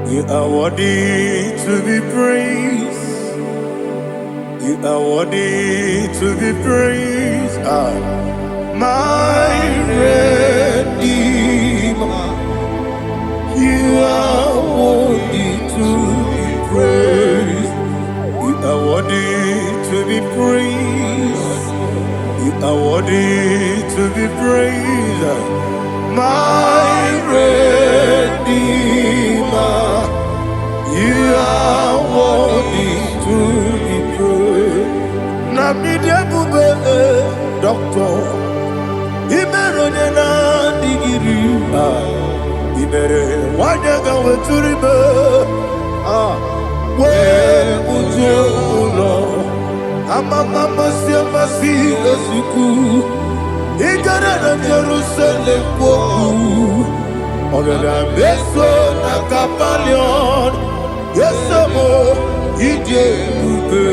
You are worthy to be praised. You are worthy to be praised. My Redeemer. You are worthy to be praised. You are worthy to be praised. You are worthy to be praised. My Redeemer. You are worthy to be praised. Nabidebube, Doctor. Imeronena digiri. Ibere wanyaga weturibe. We ujo ulo. Amama siamasi esuku. Igara na Jerusalem woku. Ogada beso na kapalion. Yesemo ije ube.